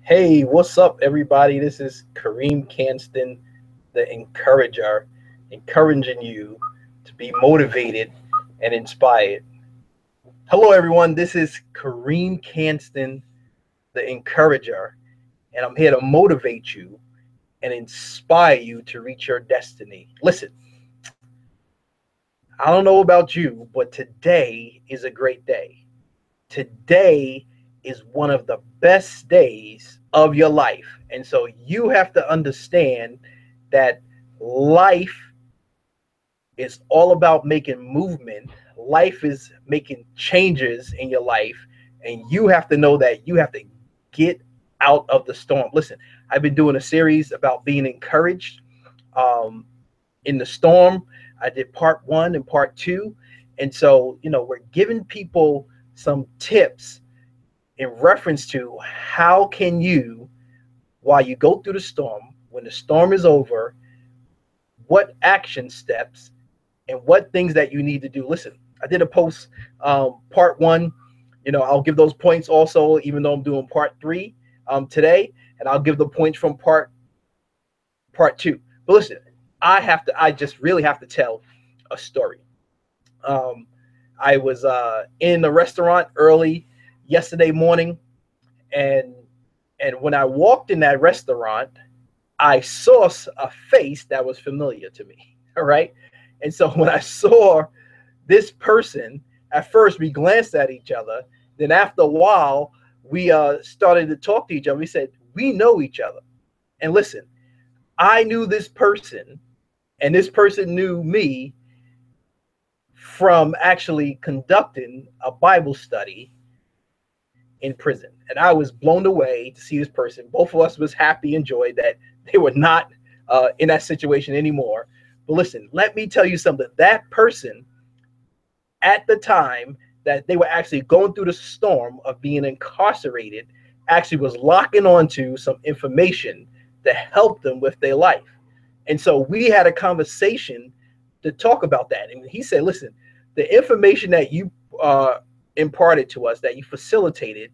Hey, what's up, everybody? This is Karriem Kanston, the encourager, encouraging you to be motivated and inspired. Hello, everyone. This is Karriem Kanston, the encourager, and I'm here to motivate you and inspire you to reach your destiny. Listen, I don't know about you, but today is a great day. Today is one of the best days of your life. And so you have to understand that life is all about making movement. Life is making changes in your life. And you have to know that you have to get out of the storm. Listen, I've been doing a series about being encouraged in the storm. I did part one and part two. And so, we're giving people some tips in reference to how can you, while you go through the storm, when the storm is over, what action steps and what things that you need to do. Listen, I did a post, part one. I'll give those points also, even though I'm doing part three today, and I'll give the points from part two. But listen, I just really have to tell a story. I was in a restaurant early yesterday morning, and when I walked in that restaurant, I saw a face that was familiar to me. All right, and so when I saw this person, at first we glanced at each other. Then after a while, we started to talk to each other. We said we know each other, and listen, I knew this person, and this person knew me from actually conducting a Bible study in prison. And I was blown away to see this person. Both of us was happy and joy that they were not in that situation anymore. But listen, let me tell you something. That person, at the time that they were actually going through the storm of being incarcerated, actually was locking onto some information to help them with their life. And so we had a conversation to talk about that. And he said, listen, the information that you imparted to us, that you facilitated,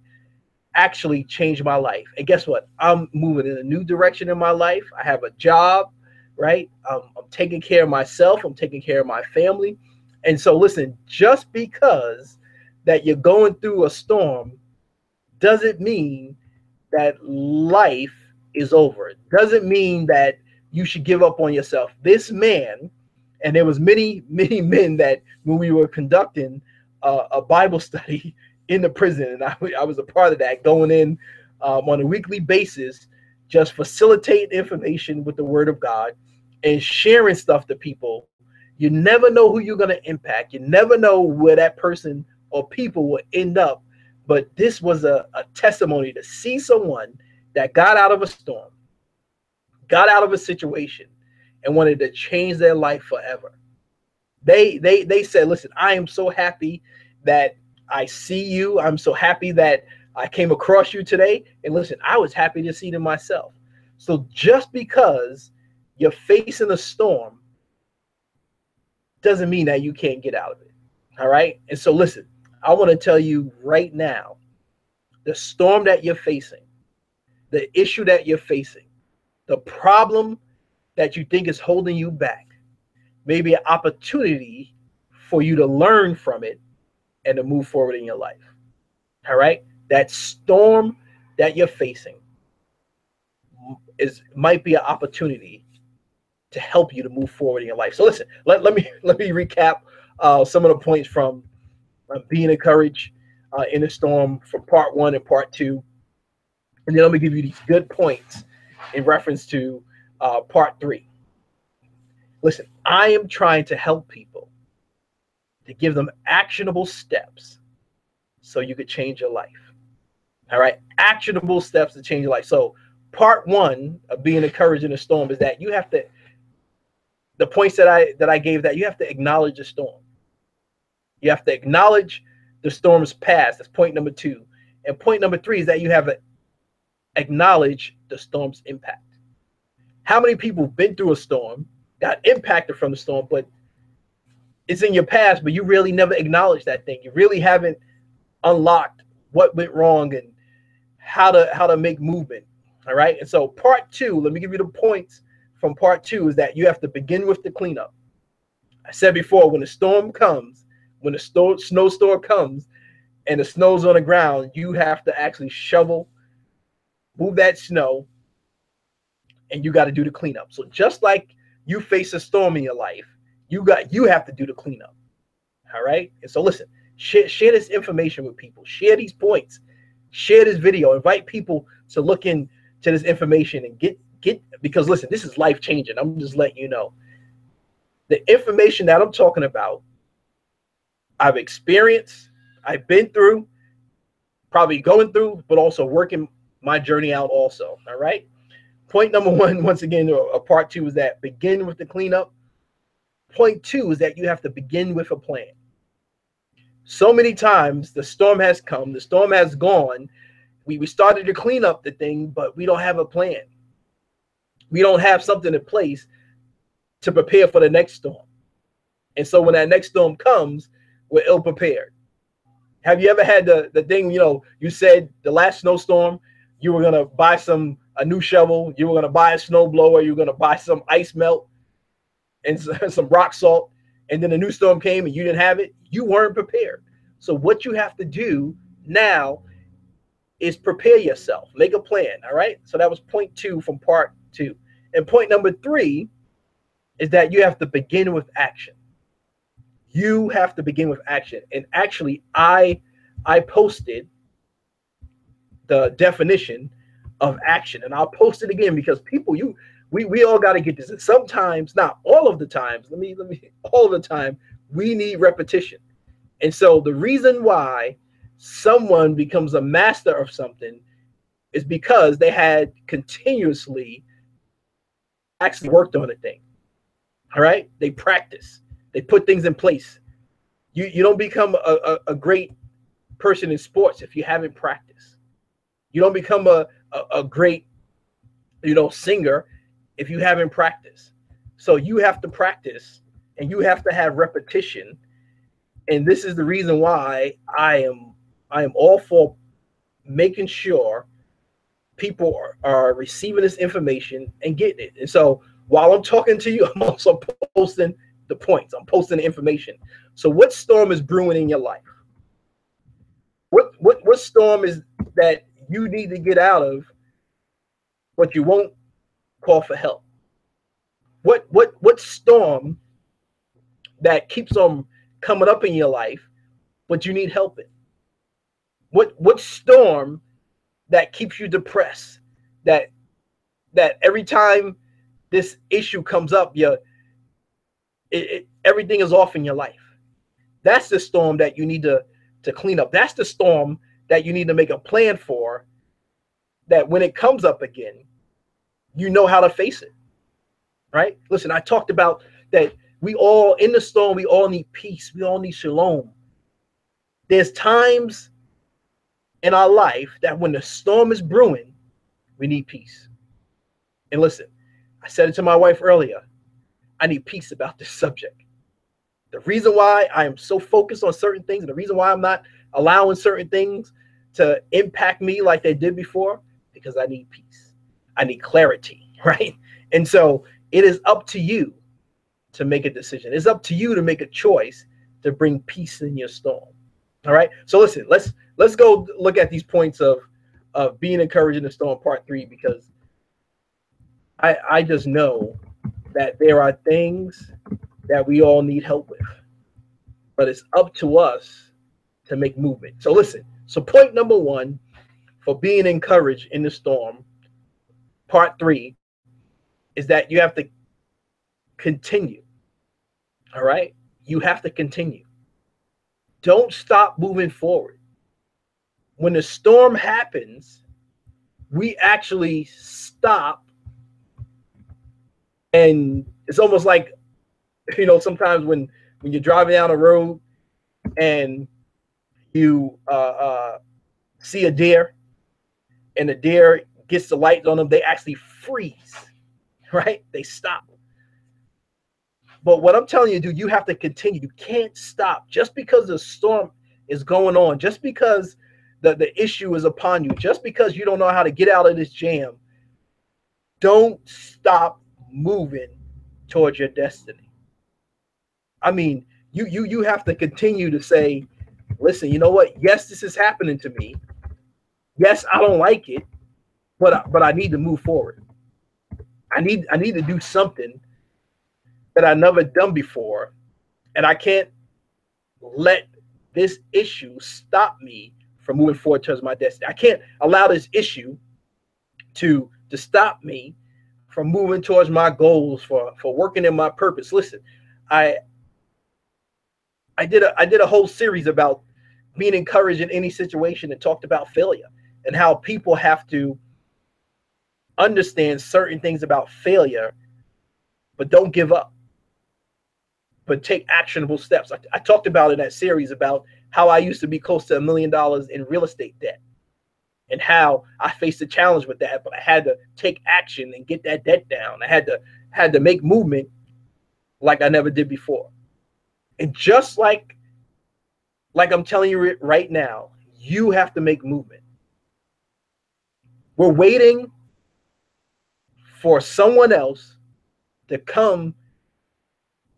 actually changed my life. And guess what? I'm moving in a new direction in my life. I have a job, right? I'm taking care of myself. I'm taking care of my family. And so listen, just because that you're going through a storm doesn't mean that life is over. It doesn't mean that you should give up on yourself. This man, and there was many men that when we were conducting a Bible study in the prison, and I was a part of that, going in on a weekly basis, just facilitating information with the Word of God and sharing stuff to people. You never know who you're going to impact. You never know where that person or people will end up. But this was a testimony to see someone that got out of a storm, got out of a situation, and wanted to change their life forever. They said, listen, I am so happy that I see you. I'm so happy that I came across you today. And listen, I was happy to see them myself. So just because you're facing a storm doesn't mean that you can't get out of it. All right. And so listen, I want to tell you right now, the storm that you're facing, the issue that you're facing, the problem that you think is holding you back, may be an opportunity for you to learn from it and to move forward in your life. All right. That storm that you're facing might be an opportunity to help you to move forward in your life. So listen, let me recap some of the points from being encouraged in a storm from part one and part two. And then let me give you these good points in reference to part three. Listen, I am trying to help people, to give them actionable steps so you could change your life. All right, actionable steps to change your life. So part one of being encouraged in a storm is that you have to, the points that I gave, that you have to acknowledge the storm. You have to acknowledge the storm's past. That's point number two. And point number three is that you have to acknowledge the storm's impact. How many people have been through a storm, got impacted from the storm, but it's in your past, but you really never acknowledged that thing. You really haven't unlocked what went wrong and how to make movement. All right. And so part two, let me give you the points from part two, is that you have to begin with the cleanup. I said before, when the storm comes, when the snowstorm comes and the snow's on the ground, you have to actually shovel, move that snow, and you got to do the cleanup. So just like you face a storm in your life, you have to do the cleanup. All right. And so listen, share this information with people, share these points, share this video, invite people to look into this information and get, because listen, this is life changing. I'm just letting you know the information that I'm talking about, I've experienced, I've been through, probably going through, but also working my journey out also. All right. Point number one, once again, or part two, is that begin with the cleanup. Point two is that you have to begin with a plan. So many times the storm has come, the storm has gone. We started to clean up the thing, but we don't have a plan. We don't have something in place to prepare for the next storm. And so when that next storm comes, we're ill prepared. Have you ever had the thing, you said the last snowstorm, you were going to buy a new shovel, you were going to buy a snow blower, you were going to buy some ice melt and some rock salt, and then a new storm came and you didn't have it? You weren't prepared. So what you have to do now is prepare yourself, make a plan. All right. So that was point two from part two. And point number three is that you have to begin with action. You have to begin with action. And actually, I posted the definition of action, and I'll post it again because people, we all got to get this. And sometimes, not all of the times, all of the time, we need repetition. And so the reason why someone becomes a master of something is because they had continuously actually worked on a thing. All right. They practice. They put things in place. You don't become a great person in sports if you haven't practiced. You don't become a great, singer if you haven't practiced. So you have to practice and you have to have repetition. And this is the reason why I am all for making sure people are receiving this information and getting it. And so while I'm talking to you, I'm also posting the points. I'm posting the information. So what storm is brewing in your life? What storm is that you need to get out of, but you won't call for help? What storm that keeps on coming up in your life, but you need help in? What storm that keeps you depressed, that every time this issue comes up, everything is off in your life? That's the storm that you need to clean up. That's the storm that you need to make a plan for, that when it comes up again, you know how to face it, right? Listen, I talked about that we all, in the storm, we all need peace. We all need shalom. There's times in our life that when the storm is brewing, we need peace. And listen, I said it to my wife earlier, I need peace about this subject. The reason why I am so focused on certain things, and the reason why I'm not allowing certain things to impact me like they did before, because I need peace. I need clarity, right? And so it is up to you to make a decision. It's up to you to make a choice to bring peace in your storm. All right. So listen, let's go look at these points of being encouraged in the storm, part three, because I just know that there are things that we all need help with, but it's up to us to make movement. So listen, so point number one for being encouraged in the storm, part three, is that you have to continue. All right. You have to continue. Don't stop moving forward. When the storm happens, we actually stop. And it's almost like, sometimes when you're driving down a road and you see a deer and the deer gets the lights on them, they actually freeze, right? They stop. But what I'm telling you, dude, you have to continue. You can't stop just because the storm is going on, just because the issue is upon you. Just because you don't know how to get out of this jam, don't stop moving towards your destiny. I mean, you have to continue to say, listen, you know what? Yes, this is happening to me. Yes, I don't like it, but I need to move forward. I need to do something that I never done before, and I can't let this issue stop me from moving forward towards my destiny. I can't allow this issue to stop me from moving towards my goals, for working in my purpose. Listen, I did a whole series about being encouraged in any situation and talked about failure and how people have to understand certain things about failure, but don't give up, but take actionable steps. I talked about in that series about how I used to be close to $1 million in real estate debt and how I faced a challenge with that, but I had to take action and get that debt down. I had to make movement like I never did before. And just like I'm telling you right now, you have to make movement. We're waiting for someone else to come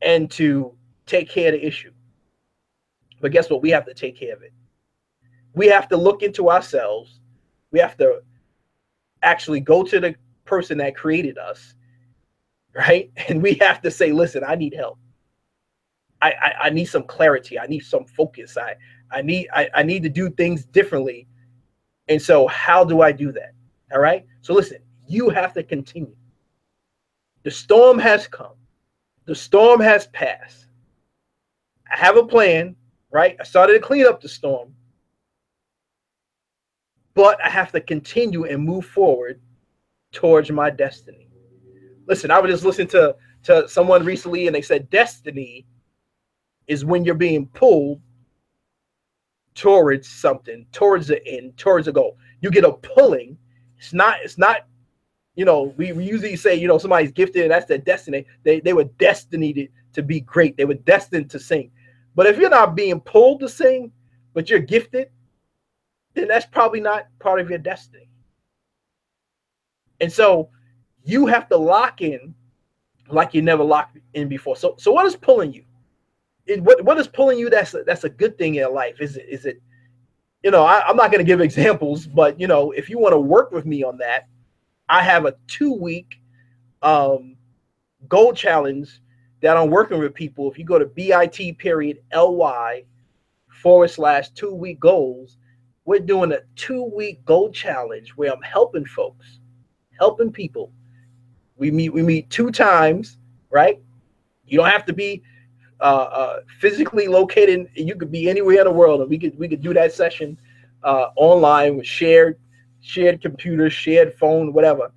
and to take care of the issue. But guess what? We have to take care of it. We have to look into ourselves. We have to actually go to the person that created us, right? And we have to say, listen, I need help. I need some clarity. I need some focus. I need to do things differently. And so how do I do that? All right. So listen, you have to continue. The storm has come. The storm has passed. I have a plan, right? I started to clean up the storm, but I have to continue and move forward towards my destiny. Listen, I was just listening to someone recently, and they said destiny is when you're being pulled towards something, towards the end, towards a goal. You get a pulling. It's not, you know, we usually say, you know, somebody's gifted and that's their destiny. They were destined to be great. They were destined to sing. But if you're not being pulled to sing, but you're gifted, then that's probably not part of your destiny. And so you have to lock in like you never locked in before. So what is pulling you? What is pulling you? That's a good thing in your life. Is it? You know, I'm not going to give examples, but you know, if you want to work with me on that, I have a 2-week goal challenge that I'm working with people. If you go to bit.ly/2-week goals, we're doing a 2-week goal challenge where I'm helping folks, helping people. We meet 2 times, right? You don't have to be physically located. You could be anywhere in the world, and we could do that session online with shared computers, shared phone, whatever.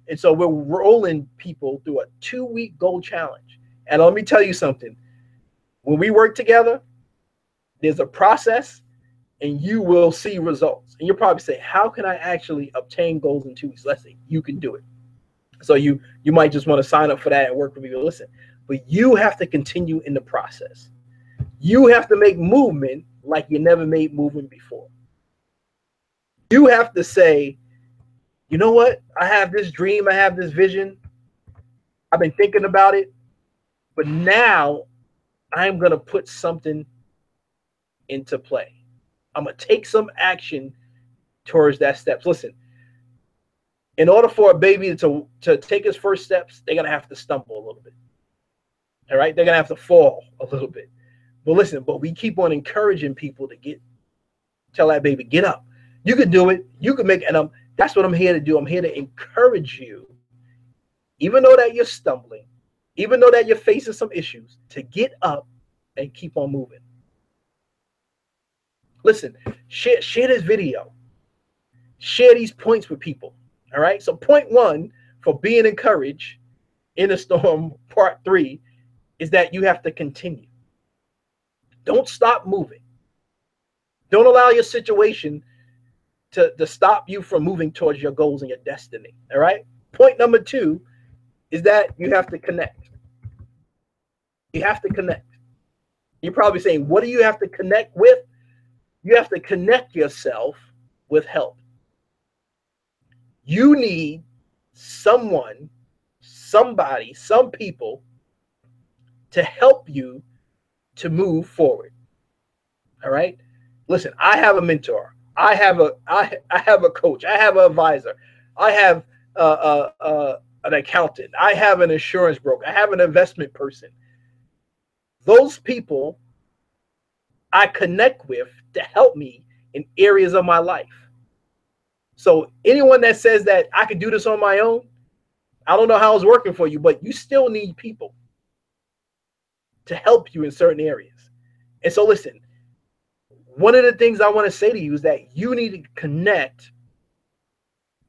And so we're rolling people through a 2-week goal challenge. And let me tell you something. When we work together, there's a process, and you will see results. And you'll probably say, how can I actually obtain goals in 2 weeks? Let's say you can do it. So you might just want to sign up for that and work with me. But listen, but you have to continue in the process. You have to make movement like you never made movement before. You have to say, you know what? I have this dream. I have this vision. I've been thinking about it. But now I'm going to put something into play. I'm going to take some action towards that steps. Listen, in order for a baby to take his first steps, they're going to have to stumble a little bit. All right? They're going to have to fall a little bit. But listen, but we keep on encouraging people to tell that baby, get up. You can do it. You can make it. And that's what I'm here to do. I'm here to encourage you, even though that you're stumbling, even though that you're facing some issues, to get up and keep on moving. Listen, share this video. Share these points with people. All right. So point 1 for being encouraged in the storm, part 3, is that you have to continue. Don't stop moving. Don't allow your situation to stop you from moving towards your goals and your destiny. All right. Point number 2 is that you have to connect. You have to connect. You're probably saying, what do you have to connect with? You have to connect yourself with help. You need someone, somebody, some people to help you to move forward. All right. Listen, I have a mentor. I have a coach. I have an advisor. I have an accountant. I have an insurance broker. I have an investment person. Those people I connect with to help me in areas of my life. So anyone that says that I could do this on my own, I don't know how it's working for you, but you still need people to help you in certain areas. And so listen, one of the things I want to say to you is that you need to connect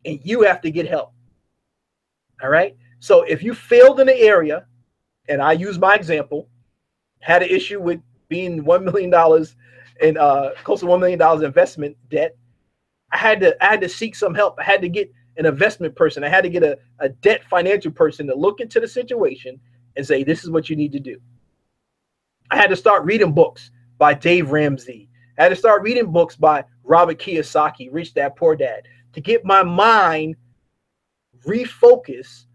and you have to get help. All right. So if you failed in the area, and I use my example, had an issue with being $1 million in close to $1 million investment debt, I had to seek some help. I had to get an investment person. I had to get a debt financial person to look into the situation and say, this is what you need to do. I had to start reading books by Dave Ramsey. I had to start reading books by Robert Kiyosaki, Rich Dad, Poor Dad, to get my mind refocused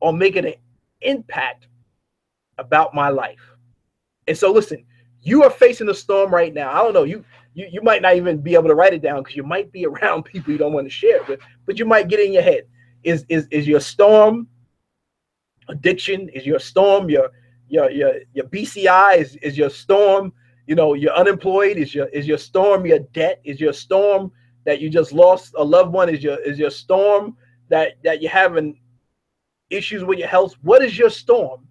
on making an impact about my life. And so listen, you are facing a storm right now. I don't know, you might not even be able to write it down because you might be around people you don't want to share it with, but you might get in your head. Is your storm addiction? Is your storm your BCI? Is your storm, you're unemployed? Is your storm your debt? Is your storm that you just lost a loved one? Is your storm that you're having issues with your health? What is your storm?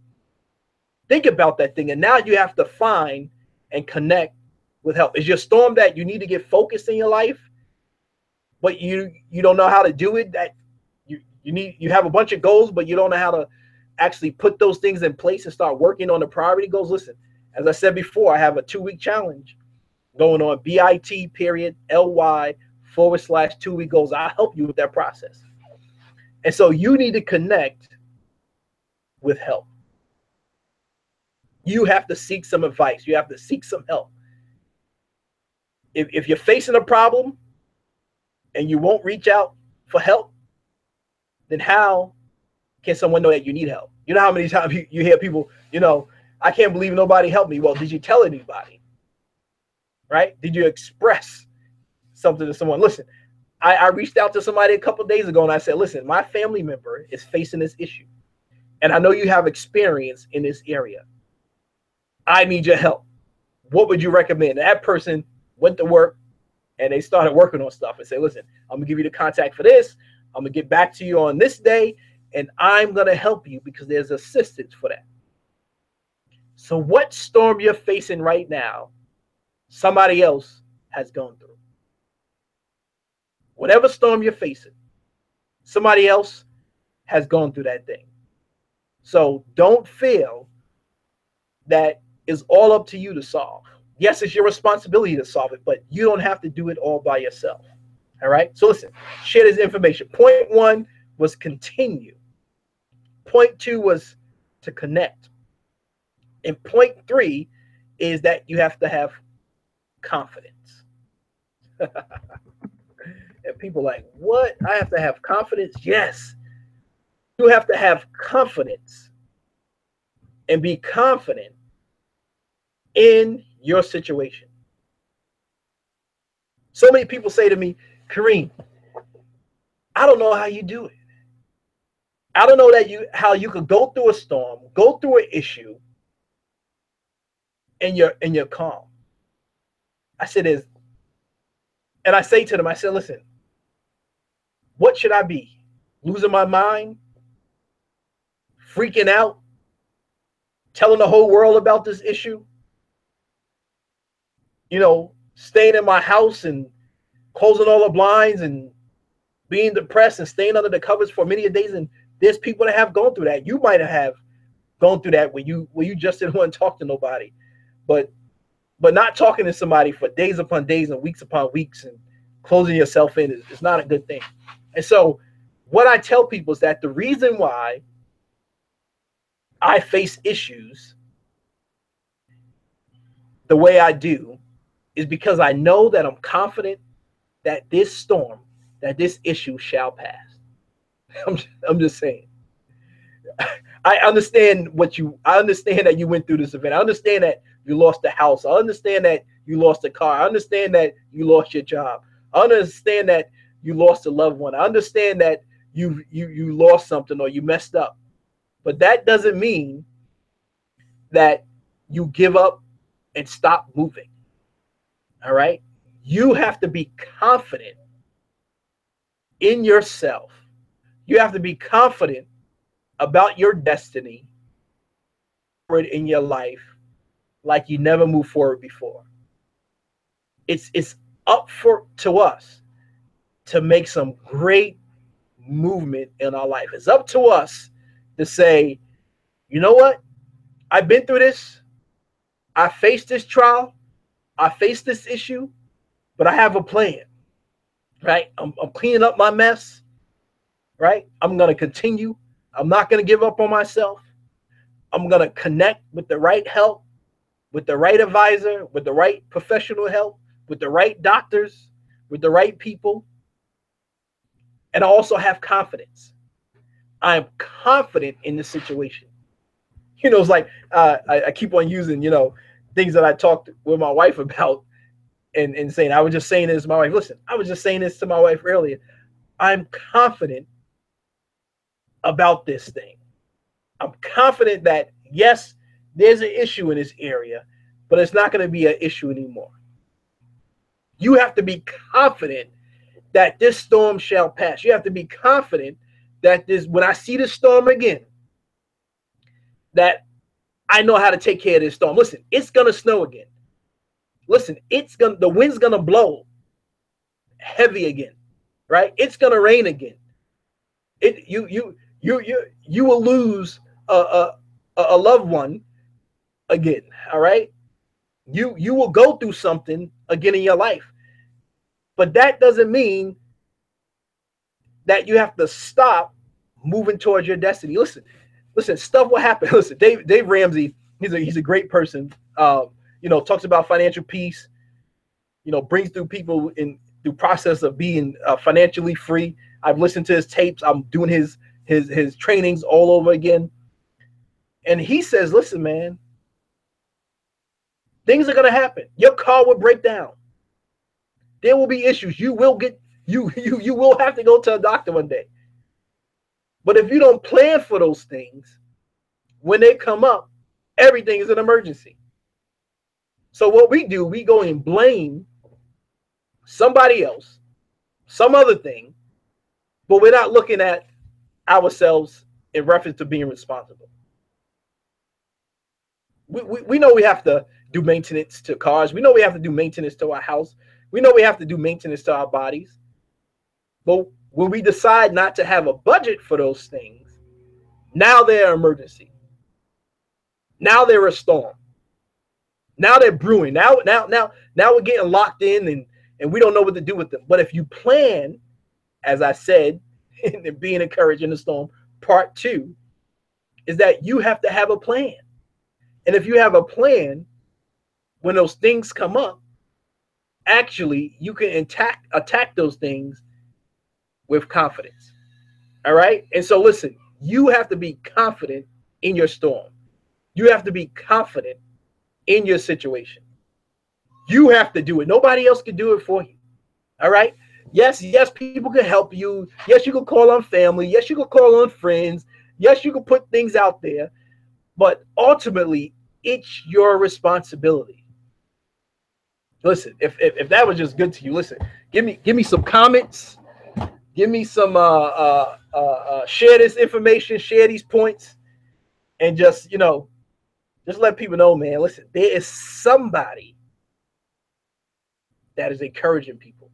Think about that thing, and now you have to find and connect with help. Is your storm that you need to get focused in your life, but you don't know how to do it? That you have a bunch of goals, but you don't know how to actually put those things in place and start working on the priority goals? Listen, as I said before, I have a 2-week challenge going on, bit.ly/2-week goals. I'll help you with that process. And so you need to connect with help. You have to seek some advice. You have to seek some help. If you're facing a problem and you won't reach out for help, then how can someone know that you need help? You know how many times you hear people, I can't believe nobody helped me. Well, did you tell anybody? Right? Did you express something to someone? Listen, I reached out to somebody a couple of days ago and I said, listen, my family member is facing this issue. And I know you have experience in this area. I need your help. What would you recommend? That person went to work and they started working on stuff and say, listen, I'm going to give you the contact for this. I'm going to get back to you on this day, and I'm going to help you because there's assistance for that. So what storm you're facing right now, somebody else has gone through. Whatever storm you're facing, somebody else has gone through that thing. So don't feel that it's all up to you to solve. Yes, it's your responsibility to solve it, but you don't have to do it all by yourself. All right. So listen, share this information. Point 1 was continue. Point 2 was to connect. And point 3 is that you have to have confidence. And people are like, what? I have to have confidence? Yes. You have to have confidence and be confident in your situation. So many people say to me, Karriem, I don't know how you do it. I don't know how you could go through a storm, go through an issue, and you're calm. I said, and I say to them, I said, listen, what should I be? Losing my mind? Freaking out? Telling the whole world about this issue? Staying in my house and closing all the blinds and being depressed and staying under the covers for many days? And there's people that have gone through that. You might have gone through that where you just didn't want to talk to nobody, but not talking to somebody for days upon days and weeks upon weeks and closing yourself in is not a good thing. And so what I tell people is that the reason why I face issues the way I do is because I know that I'm confident that this storm, that this issue shall pass. I'm just saying. I understand I understand that you went through this event. I understand that you lost the house. I understand that you lost the car. I understand that you lost your job. I understand that you lost a loved one. I understand that you lost something or you messed up. But that doesn't mean that you give up and stop moving. All right? You have to be confident in yourself. You have to be confident about your destiny in your life like you never moved forward before. It's up to us to make some great movement in our life. It's up to us to say, you know what? I've been through this. I faced this trial. I faced this issue, but I have a plan, right? I'm cleaning up my mess, right? I'm going to continue. I'm not going to give up on myself. I'm going to connect with the right help, with the right advisor, with the right professional help, with the right doctors, with the right people. And I also have confidence. I'm confident in the situation. You know, it's like I keep on using, you know, things that I talked with my wife about and saying, I was just saying this to my wife. Listen, I was just saying this to my wife earlier. I'm confident about this thing. I'm confident that, yes, there's an issue in this area, but it's not going to be an issue anymore. You have to be confident that this storm shall pass. You have to be confident that when I see the storm again, that I know how to take care of this storm. Listen, it's going to snow again. Listen, the wind's going to blow heavy again, right? It's going to rain again. You will lose a loved one again, all right? You will go through something again in your life. But that doesn't mean that you have to stop moving towards your destiny. Listen, stuff will happen. Listen, Dave Ramsey, he's a great person. You know, talks about financial peace. You know, brings through people through process of being financially free. I've listened to his tapes. I'm doing his trainings all over again. And he says, listen, man, things are gonna happen. Your car will break down. There will be issues. You will have to go to a doctor one day. But if you don't plan for those things, when they come up, everything is an emergency. So what we do, we go and blame somebody else, some other thing, but we're not looking at ourselves in reference to being responsible. We know we have to do maintenance to cars. We know we have to do maintenance to our house. We know we have to do maintenance to our bodies. But when we decide not to have a budget for those things, now they're an emergency. Now they're a storm. Now they're brewing. Now we're getting locked in and we don't know what to do with them. But if you plan, as I said, in being encouraged in the storm, part 2 is that you have to have a plan. And if you have a plan, when those things come up, actually you can attack those things with confidence. All right? And so listen, you have to be confident in your storm. You have to be confident in your situation. You have to do it. Nobody else can do it for you. All right? Yes, people can help you. Yes, you can call on family. Yes, you can call on friends. Yes, you can put things out there. But ultimately, it's your responsibility. Listen, if that was just good to you, listen, give me some comments. Give me some share this information, share these points, and just let people know, man, listen, there is somebody that is encouraging people.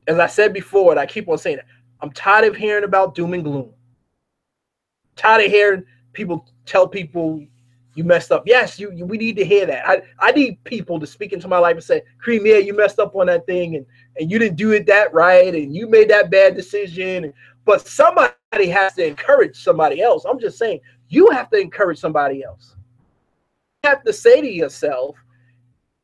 As I said before, and I keep on saying it, I'm tired of hearing about doom and gloom. I'm tired of hearing people tell people you messed up. Yes, we need to hear that. I need people to speak into my life and say, Karriem, yeah, you messed up on that thing and you didn't do it that right and you made that bad decision. But somebody has to encourage somebody else. I'm just saying, you have to encourage somebody else. You have to say to yourself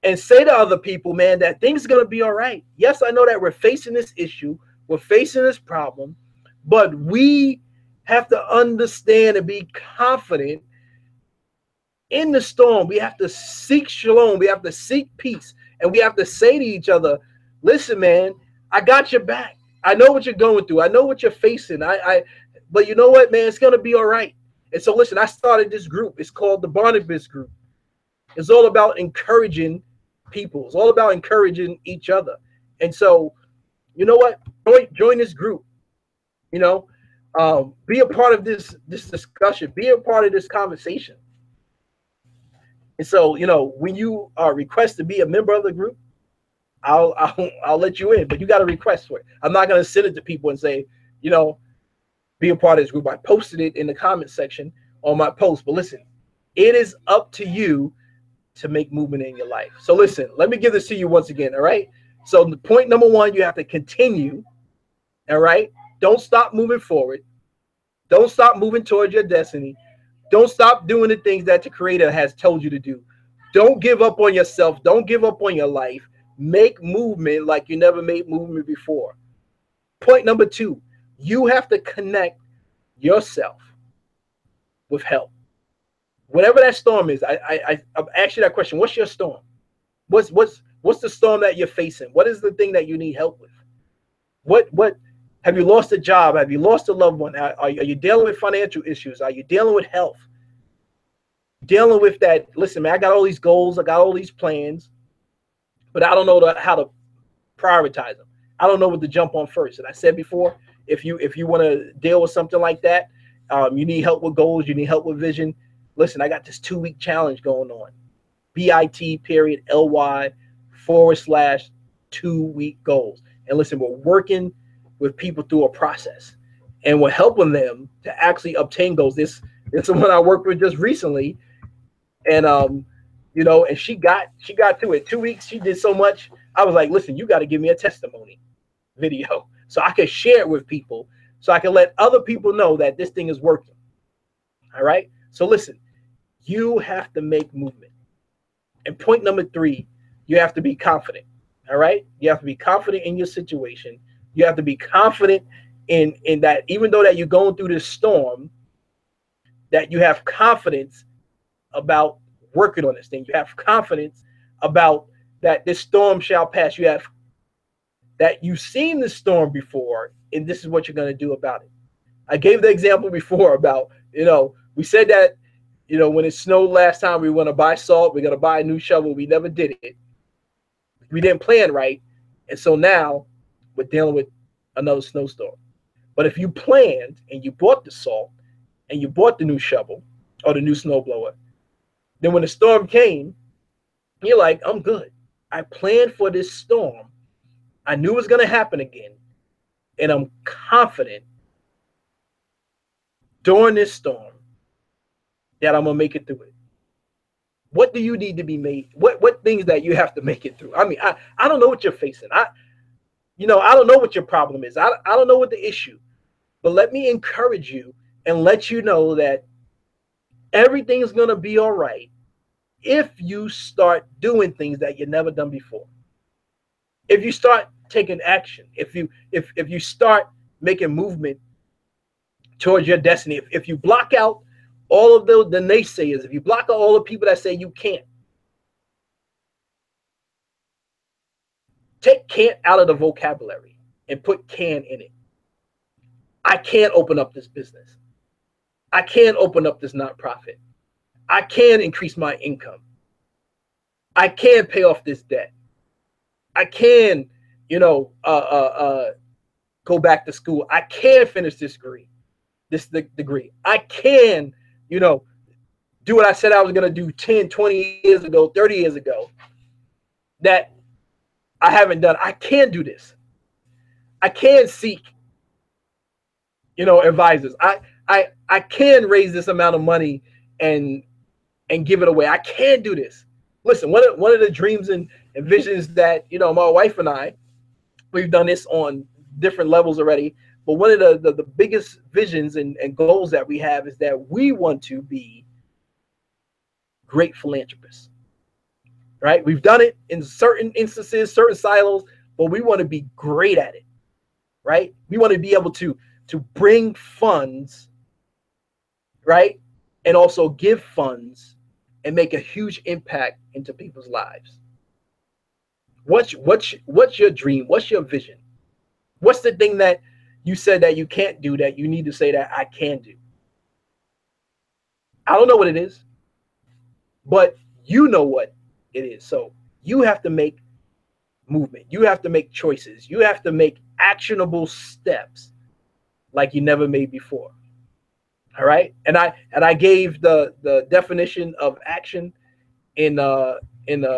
and say to other people, man, that things are going to be all right. Yes, I know that we're facing this issue, we're facing this problem, but we have to understand and be confident in the storm. We have to seek shalom, we have to seek peace, and we have to say to each other, listen, man, I got your back. I know what you're going through. I know what you're facing. But you know what, man, it's going to be all right. And so listen, I started this group. It's called the Barnabas Group. It's all about encouraging people. It's all about encouraging each other. And so, you know what? Join this group. You know, be a part of this discussion. Be a part of this conversation. And so, you know, when you request to be a member of the group, I'll let you in, but you got to request for it. I'm not going to send it to people and say, you know, be a part of this group. I posted it in the comment section on my post. But listen, it is up to you to make movement in your life. So listen, let me give this to you once again. All right. So the point number one, you have to continue. All right. Don't stop moving forward. Don't stop moving towards your destiny. Don't stop doing the things that the Creator has told you to do. Don't give up on yourself. Don't give up on your life. Make movement like you never made movement before. Point number two, you have to connect yourself with help. Whatever that storm is, I asked you that question. What's your storm? What's the storm that you're facing? What is the thing that you need help with? What have you lost a job? Have you lost a loved one? Are you dealing with financial issues? Are you dealing with health? Dealing with that, listen, man, I got all these goals, I got all these plans, but I don't know how to prioritize them. I don't know what to jump on first. And I said before, if you want to deal with something like that, you need help with goals, you need help with vision. Listen, I got this 2-week challenge going on. bit.ly/2-week goals. And listen, we're working with people through a process, and we're helping them to actually obtain goals. This is someone I worked with just recently, and you know, and she got through it. 2 weeks, she did so much. I was like, listen, you got to give me a testimony video so I can share it with people, so I can let other people know that this thing is working. All right. So listen, you have to make movement. And point number three, you have to be confident. All right. You have to be confident in your situation. You have to be confident in that, even though that you're going through this storm, that you have confidence about working on this thing. You have confidence about that this storm shall pass. You have that you've seen the storm before, and this is what you're going to do about it. I gave the example before about, you know, we said that, you know, when it snowed last time, we want to buy salt, we're going to buy a new shovel. We never did it. We didn't plan right. And so now we're dealing with another snowstorm. But if you planned and you bought the salt and you bought the new shovel or the new snowblower, then when the storm came, you're like, I'm good. I planned for this storm. I knew it was going to happen again. And I'm confident during this storm that I'm going to make it through it. What do you need to be made? What things that you have to make it through? I mean, I don't know what you're facing. I don't know what your problem is. I don't know what the issue. But let me encourage you and let you know that everything's going to be all right if you start doing things that you've never done before. If you start taking action, if you start making movement towards your destiny, if you block out all of the naysayers, if you block out all the people that say you can't, take can't out of the vocabulary and put can in it. I can't open up this business. I can't open up this nonprofit. I can increase my income. I can pay off this debt. I can, go back to school. I can finish this degree. I can, do what I said I was going to do 10, 20 years ago, 30 years ago, that I haven't done. I can do this. I can seek, advisors. I can raise this amount of money and give it away. I can do this. Listen, one of the dreams and visions that, my wife and I, we've done this on different levels already, but one of the biggest visions and goals that we have is that we want to be great philanthropists. right? We've done it in certain instances, certain silos, but we want to be great at it, right? We want to be able to bring funds, right? And also give funds and make a huge impact into people's lives. What's your dream? What's your vision? What's the thing that you said that you can't do that you need to say that I can do? I don't know what it is, but you know what it is. So you have to make movement. You have to make choices. You have to make actionable steps like you never made before. All right. And I gave the definition of action in a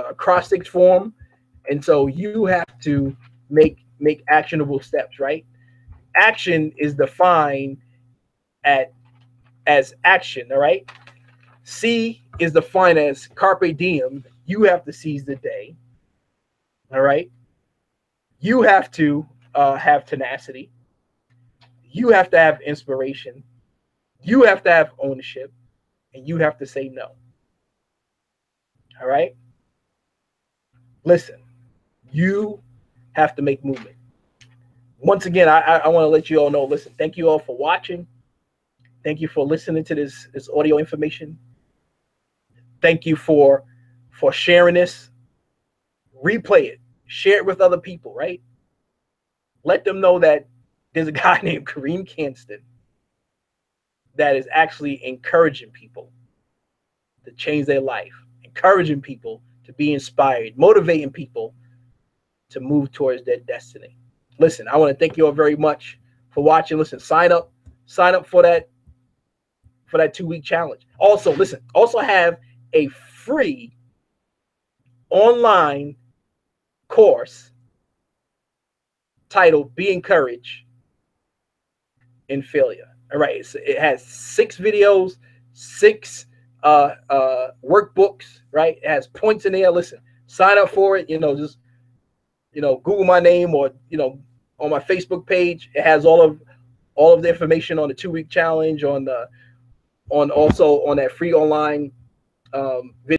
acrostic form. And so you have to make actionable steps, right? Action is defined as action, all right? C is defined as carpe diem. You have to seize the day, all right? You have to have tenacity. You have to have inspiration. You have to have ownership, and you have to say no. All right? Listen, you have to make movement. Once again, I want to let you all know, listen, thank you all for watching. Thank you for listening to this audio information. Thank you for sharing this. Replay it. Share it with other people, right? Let them know that there's a guy named Karriem Kanston that is actually encouraging people to change their life, encouraging people to be inspired, motivating people to move towards their destiny. Listen, I want to thank you all very much for watching. Listen, sign up for that 2-week challenge. Also, listen, also have a free online course titled Be Encouraged in Failure. All right, so it has 6 videos, 6 workbooks, right? It has points in there. Listen, sign up for it. Just Google my name, or on my Facebook page. It has all of the information on the 2-week challenge, on also on that free online video